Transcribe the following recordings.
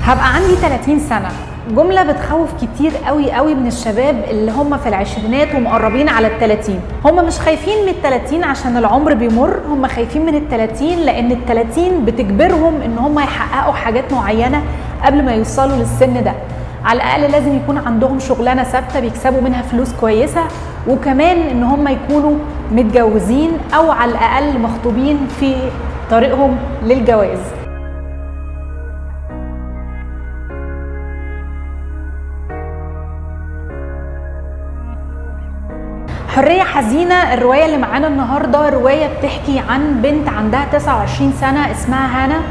هبقى عندي 30 سنة. جملة بتخوف كتير قوي من الشباب اللي هم في العشرينات ومقربين على ال30. هم مش خايفين من ال30 عشان العمر بيمر، هم خايفين من ال30 لأن ال30 بتجبرهم إن هم يحققوا حاجات معينة قبل ما يوصلوا للسن ده. على الأقل لازم يكون عندهم شغلانة ثابتة بيكسبوا منها فلوس كويسة، وكمان إن هم يكونوا متجوزين أو على الأقل مخطوبين في طريقهم للجواز. حرية حزينة الرواية اللي معانا النهاردة رواية بتحكي عن بنت عندها 29 سنة اسمها هنا.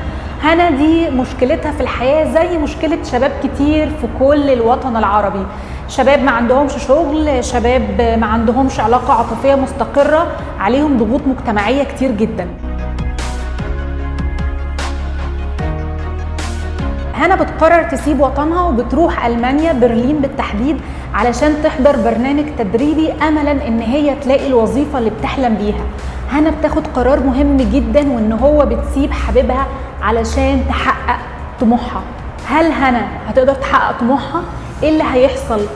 هنا دي مشكلتها في الحياة زي مشكلة شباب كتير في كل الوطن العربي، شباب ما عندهمش شغل، شباب ما عندهمش علاقة عاطفية مستقرة، عليهم ضغوط مجتمعية كتير جدا. هنا بتقرر تسيب وطنها وبتروح ألمانيا، برلين بالتحديد، علشان تحضر برنامج تدريبي أملاً إن هي تلاقي الوظيفة اللي بتحلم بيها. هنا بتاخد قرار مهم جداً، وإن هو بتسيب حبيبها علشان تحقق طموحها. هل هنا هتقدر تحقق طموحها؟ إيه اللي هيحصل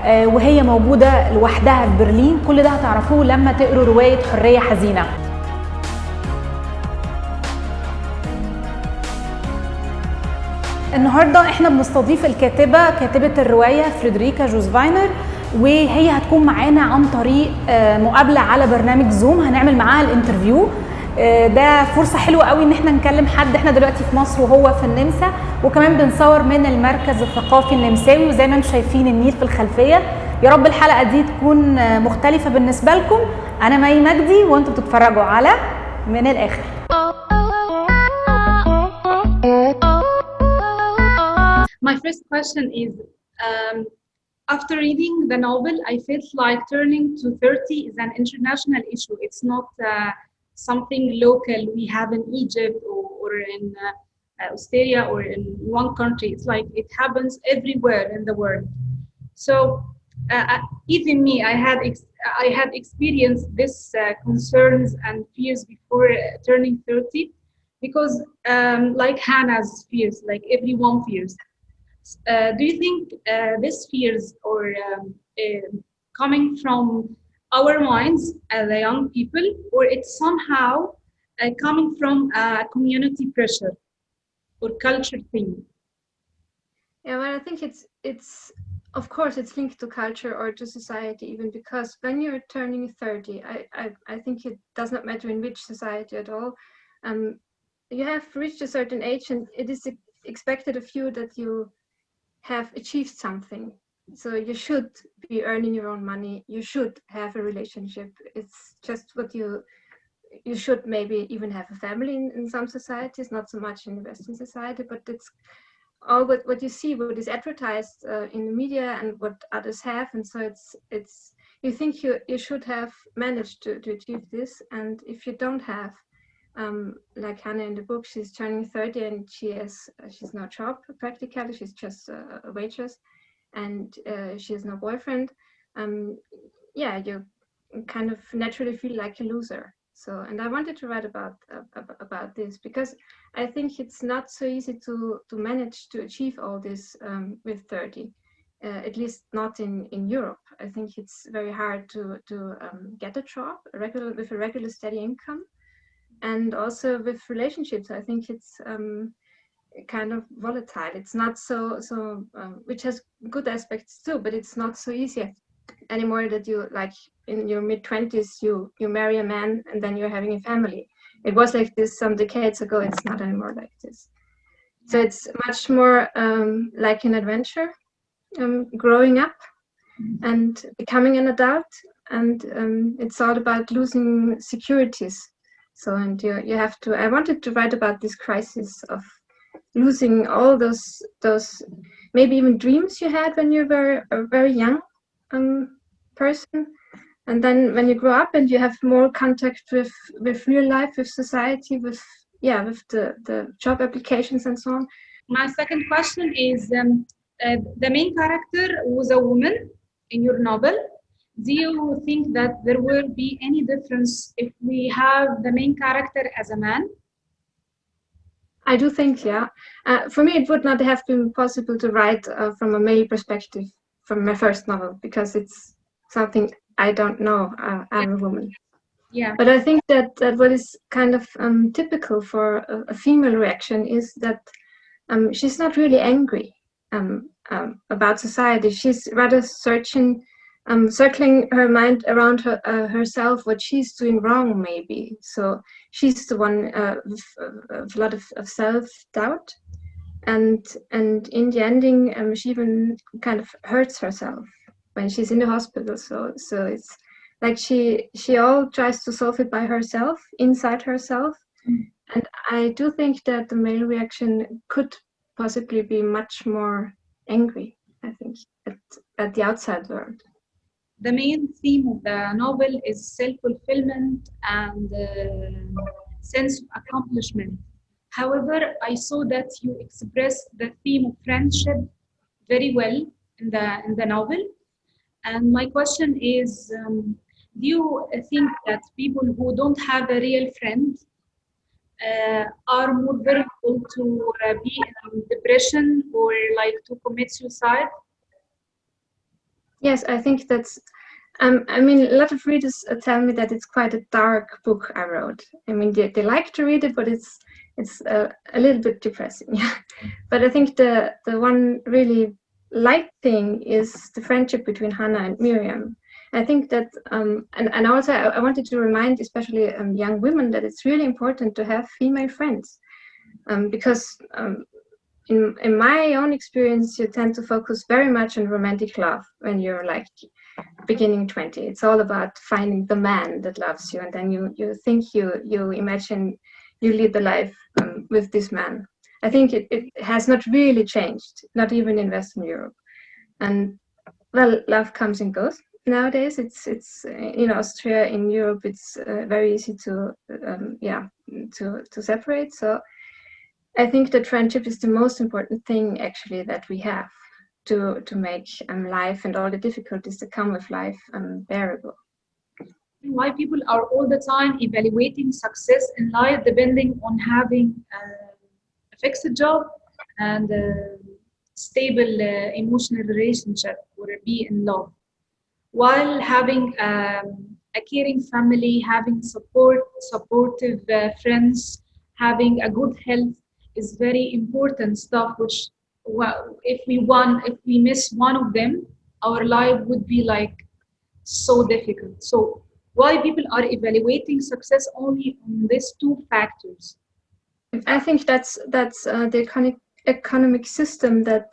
وهي موجودة لوحدها في برلين؟ كل ده هتعرفوه لما تقروا رواية حرية حزينة. النهارده احنا بنستضيف الكاتبة، كاتبة الرواية فريدريكه جوزفاينر، وهي هتكون معانا عن طريق مقابلة على برنامج زوم. هنعمل معاها الانترفيو. ده فرصة حلوة قوي ان احنا نكلم حد. احنا دلوقتي في مصر وهو في النمسا، وكمان بنصور من المركز الثقافي النمساوي، وزي ما انتم شايفين النيل في الخلفية. يا رب الحلقة دي تكون مختلفة بالنسبة لكم. انا مجدي وانتم بتتفرجوا على من الاخر. My first question is, after reading the novel, I felt like turning to 30 is an international issue. It's not something local we have in Egypt or in Australia or in one country. It's like it happens everywhere in the world. So even me, I had experienced this concerns and fears before turning 30, because like Hannah's fears, like everyone fears. Do you think this fears or coming from our minds as a young people, or it's somehow coming from a community pressure or culture thing? Yeah, well, I think it's of course it's linked to culture or to society, even because when you're turning 30, I think it does not matter in which society at all. You have reached a certain age, and it is expected of you that you have achieved something. So you should be earning your own money. You should have a relationship. It's just what you should maybe even have a family in some societies, not so much in the Western society, but it's all what you see, what is advertised in the media and what others have. And so it's you think you should have managed to achieve this. And if you don't have, like Hannah in the book, she's turning 30 and she's no job practically. She's just a waitress, and she has no boyfriend. Yeah, you kind of naturally feel like a loser. So, and I wanted to write about this because I think it's not so easy to manage to achieve all this with 30. At least not in Europe. I think it's very hard to get a job with a regular steady income. And also with relationships, I think it's kind of volatile. It's not so which has good aspects too, but it's not so easy anymore that you, like in your mid-20s, you marry a man and then you're having a family. It was like this some decades ago. It's not anymore like this. So it's much more like an adventure, growing up and becoming an adult, and it's all about losing securities. So, and you have to, I wanted to write about this crisis of losing all those maybe even dreams you had when you were a very young person. And then when you grow up and you have more contact with real life, with society, with the job applications and so on. My second question is, the main character was a woman in your novel. Do you think that there will be any difference if we have the main character as a man? I do think, yeah. For me, it would not have been possible to write from a male perspective from my first novel, because it's something I don't know. I'm a woman. Yeah. But I think that what is kind of typical for a female reaction is that she's not really angry about society. She's rather circling her mind around herself, what she's doing wrong, maybe. So she's the one with a lot of self-doubt. And in the ending, she even kind of hurts herself when she's in the hospital. So it's like she all tries to solve it by herself, inside herself. And I do think that the male reaction could possibly be much more angry, I think, at the outside world. The main theme of the novel is self-fulfillment and sense of accomplishment. However, I saw that you expressed the theme of friendship very well in the novel. And my question is, do you think that people who don't have a real friend are more vulnerable to be in depression or like to commit suicide? Yes, I think that's. I mean, a lot of readers tell me that it's quite a dark book I wrote. I mean, they like to read it, but it's a little bit depressing. Yeah. But I think the one really light thing is the friendship between Hannah and Miriam. I think that, and also I wanted to remind especially young women that it's really important to have female friends, because in my own experience, you tend to focus very much on romantic love when you're like beginning 20. It's all about finding the man that loves you, and then you think you imagine you lead the life with this man. I think it has not really changed, not even in Western Europe. And well, love comes and goes nowadays. It's in Austria, in Europe, it's very easy to separate. So I think that friendship is the most important thing actually that we have to make life and all the difficulties that come with life bearable. Why people are all the time evaluating success in life depending on having a fixed job and a stable emotional relationship or be in love, while having a caring family, having supportive friends, having a good health is very important stuff, which if we miss one of them, our life would be like so difficult. So why people are evaluating success only on these two factors? I think that's the economic system that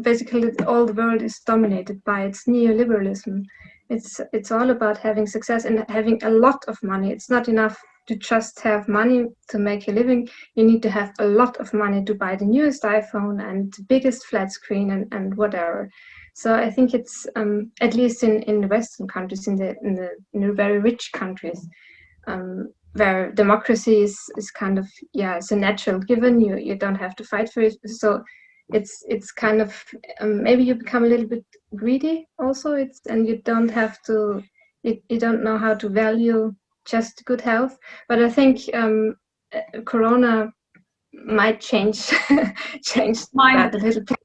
basically all the world is dominated by. It's neoliberalism. It's all about having success and having a lot of money. It's not enough to just have money to make a living. You need to have a lot of money to buy the newest iPhone and the biggest flat screen and whatever. So I think it's at least in the Western countries, in the very rich countries, where democracy is kind of it's a natural given. You don't have to fight for it. So it's kind of maybe you become a little bit greedy also. And you don't have to. You don't know how to value just good health. But I think Corona might change that a little bit.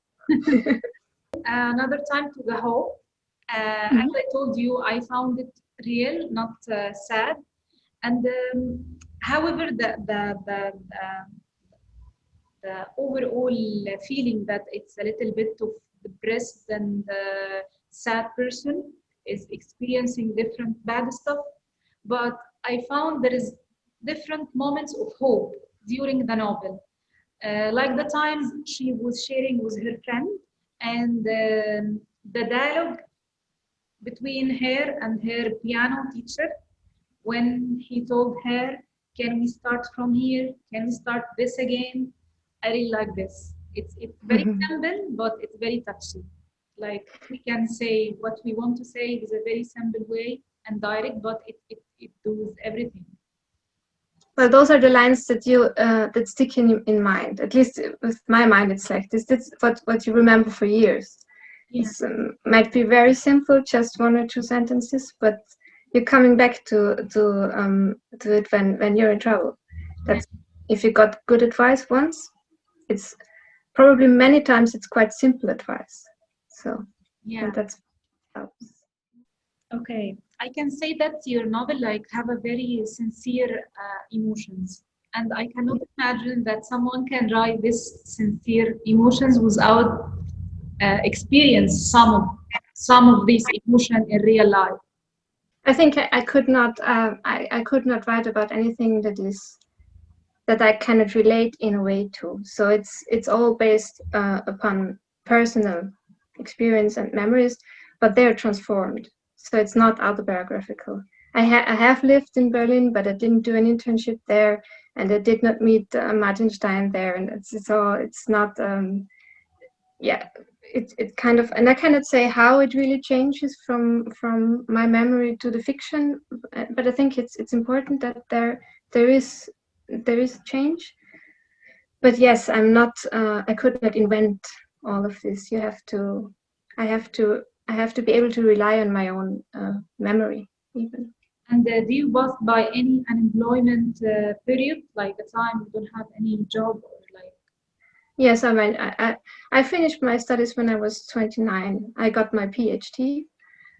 Another time to the hope. As I told you, I found it real, not sad. And however, the overall feeling that it's a little bit of depressed and sad person is experiencing different bad stuff. But I found there is different moments of hope during the novel. Like the times she was sharing with her friend and the dialogue between her and her piano teacher when he told her, can we start from here? Can we start this again? I really like this. It's very simple, but it's very touchy. Like we can say what we want to say is a very simple way and direct, but it does everything. Well, those are the lines that you that stick in mind. At least with my mind, it's like this. That's what you remember for years. Yeah. It might be very simple, just one or two sentences, but you're coming back to it when you're in trouble. if you got good advice once, it's probably many times it's quite simple advice. So Yeah. that's helps. Okay, I can say that your novel like have a very sincere emotions, and I cannot imagine that someone can write this sincere emotions without experience some of these emotions in real life. I think I could not I could not write about anything that I cannot relate in a way to. So it's all based upon personal experience and memories, but they're transformed. So it's not autobiographical. I have lived in Berlin, but I didn't do an internship there, and I did not meet Martin Stein there, and it's not it kind of, and I cannot say how it really changes from my memory to the fiction, but I think it's important that there is change. But yes, I'm not I could not invent all of this. I have to be able to rely on my own memory even. And do you pass by any unemployment period, like a time you don't have any job or like? Yes, I mean, I finished my studies when I was 29. I got my PhD,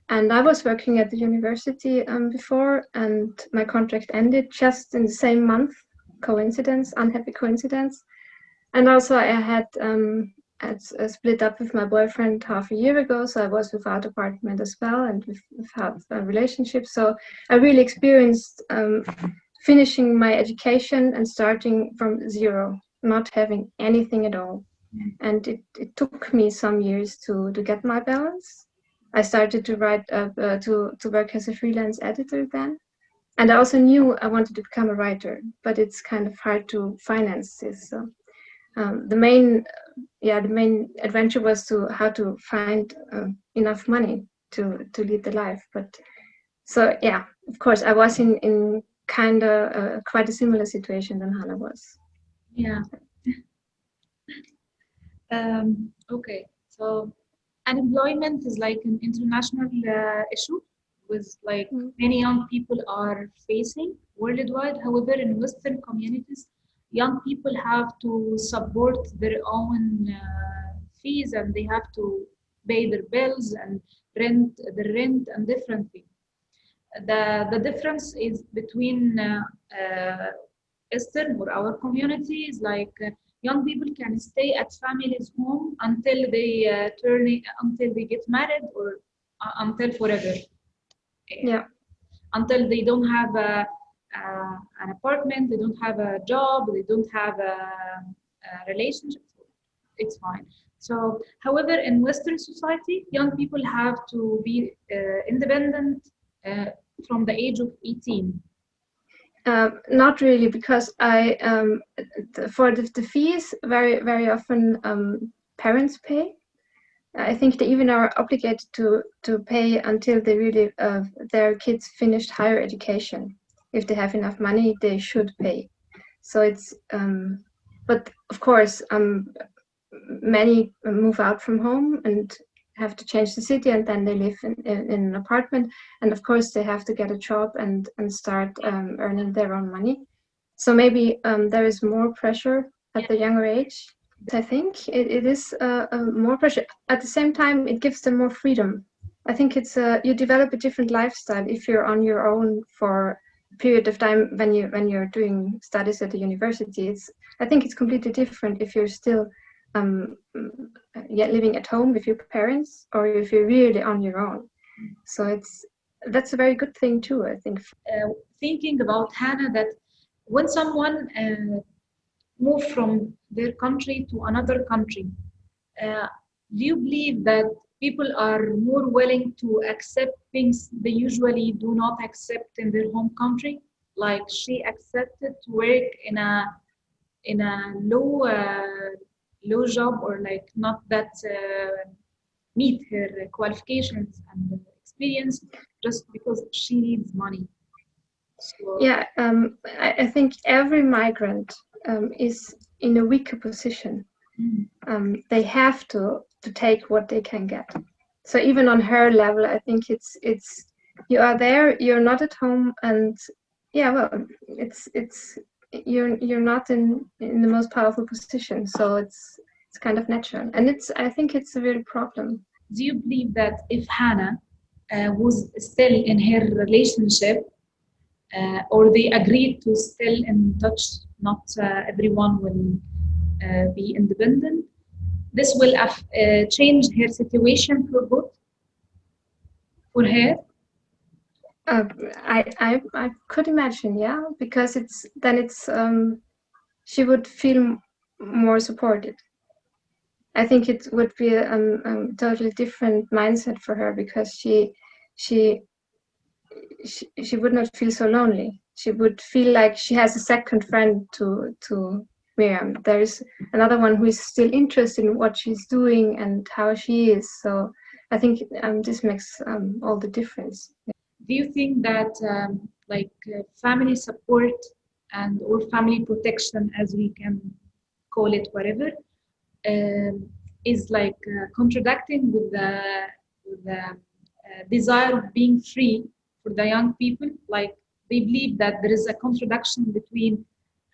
and I was working at the university before, and my contract ended just in the same month. Coincidence, unhappy coincidence. And also, I had split up with my boyfriend half a year ago, so I was without apartment as well, and without a relationship. So I really experienced finishing my education and starting from zero, not having anything at all. And it took me some years to get my balance. I started to write to work as a freelance editor then, and I also knew I wanted to become a writer, but it's kind of hard to finance this. So the main adventure was how to find enough money to lead the life. But so yeah, of course, I was in kind of quite a similar situation than Hannah was. Yeah. Okay, so unemployment is like an international issue with like many young people are facing worldwide. However, in Western communities, young people have to support their own fees, and they have to pay their bills and the rent and different things. The difference is between Eastern or our community is like young people can stay at family's home until they until they get married or until forever. Yeah. Until they don't have an apartment, they don't have a job, they don't have a relationship. It's fine. So, however, in Western society, young people have to be independent from the age of 18. Not really, because for the fees, very often parents pay. I think they even are obligated to pay until they really their kids finished higher education. If they have enough money, they should pay. So it's but of course many move out from home and have to change the city, and then they live in an apartment, and of course they have to get a job and start earning their own money. So maybe there is more pressure at the younger age. I think it is more pressure. At the same time, it gives them more freedom. I think it's you develop a different lifestyle if you're on your own for a period of time when you're doing studies at the university. I think it's completely different if you're still living at home with your parents, or if you're really on your own. So that's a very good thing too, I think. Thinking about Hannah, that when someone move from their country to another country, do you believe that people are more willing to accept things they usually do not accept in their home country? Like she accepted to work in a low job, or like not that meet her qualifications and experience, just because she needs money. So, yeah, I think every migrant is in a weaker position. They have to take what they can get. So even on her level, I think it's you are there, you're not at home, and yeah, well, it's you're not in the most powerful position, so it's kind of natural, and I think it's a real problem. Do you believe that if Hannah was still in her relationship, or they agreed to still in touch, not everyone will be independent, this will change her situation for good for her? I could imagine, yeah, because she would feel more supported. I think it would be a totally different mindset for her, because she would not feel so lonely. She would feel like she has a second friend to Miriam. There is another one who is still interested in what she's doing and how she is. So I think this makes all the difference. Do you think that family support and or family protection, as we can call it, whatever, is contradicting with the desire of being free for the young people? Like, they believe that there is a contradiction between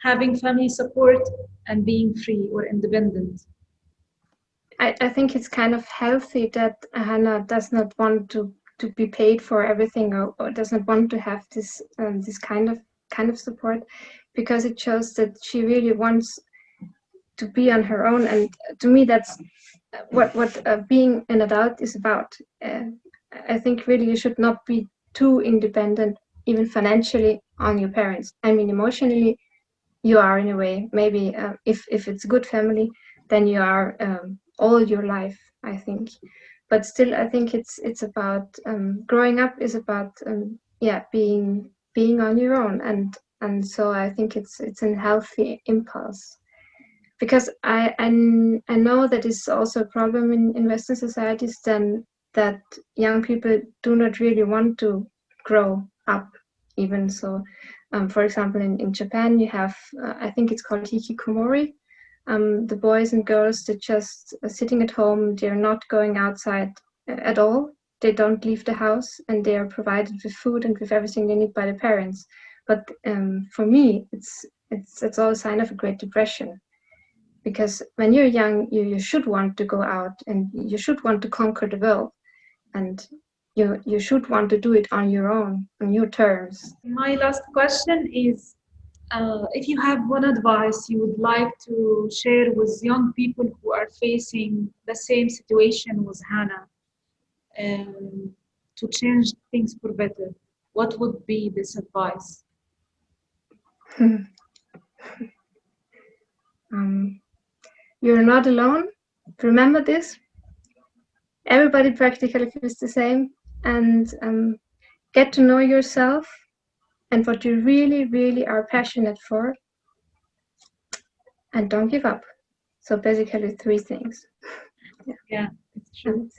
having family support and being free or independent. I think it's kind of healthy that Hannah does not want to be paid for everything, or doesn't want to have this kind of support, because it shows that she really wants to be on her own. And to me, that's what being an adult is about. I think really you should not be too independent, even financially, on your parents. I mean, emotionally, you are in a way. Maybe if it's a good family, then you are all your life, I think. But still, I think it's about growing up is about being on your own, and so I think it's a healthy impulse. Because I know that it's also a problem in Western societies, then that young people do not really want to grow up, even so. For example, in Japan, you have I think it's called hikikomori. The boys and girls that just are sitting at home, they're not going outside at all. They don't leave the house, and they are provided with food and with everything they need by the parents. But for me, it's all a sign of a Great Depression. Because when you're young, you should want to go out, and you should want to conquer the world, and you should want to do it on your own, on your terms. My last question is, if you have one advice you would like to share with young people who are facing the same situation with Hannah, to change things for better, what would be this advice? You're not alone. Remember this. Everybody practically feels the same, and get to know yourself and what you really, really are passionate for, and don't give up. So basically 3 things. Yeah, it's true.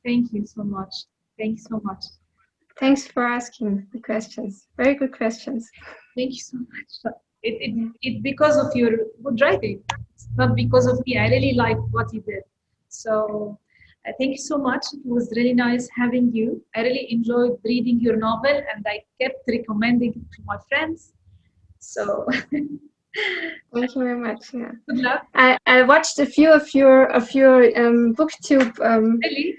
Thank you so much. Thank you so much. Thanks for asking the questions. Very good questions. Thank you so much. It because of your good writing. It's not because of me. I really like what you did. So thank you so much. It was really nice having you. I really enjoyed reading your novel, and I kept recommending it to my friends. So thank you very much. Yeah. Good luck. I watched a few of your Booktube. Really?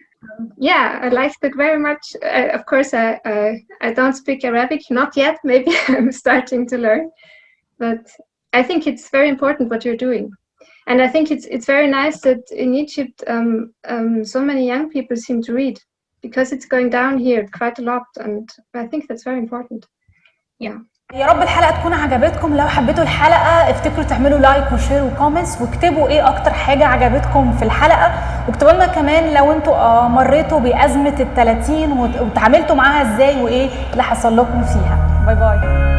Yeah, I liked it very much. Of course, I don't speak Arabic, not yet. Maybe I'm starting to learn. But I think it's very important what you're doing. And I think it's very nice that in Egypt so many young people seem to read, because it's going down here quite a lot, and I think that's very important. Yeah. يا رب الحلقة تكون عجبتكم. لو حبيتوا الحلقة افتكروا تعملوا لايك وشير وكومنتس، واكتبوا ايه اكتر حاجة عجبتكم في الحلقة، واكتبوا لنا كمان لو انتوا مريتوا بأزمة ال30 وتعاملتوا معاها ازاي وايه اللي حصل لكم فيها. باي باي.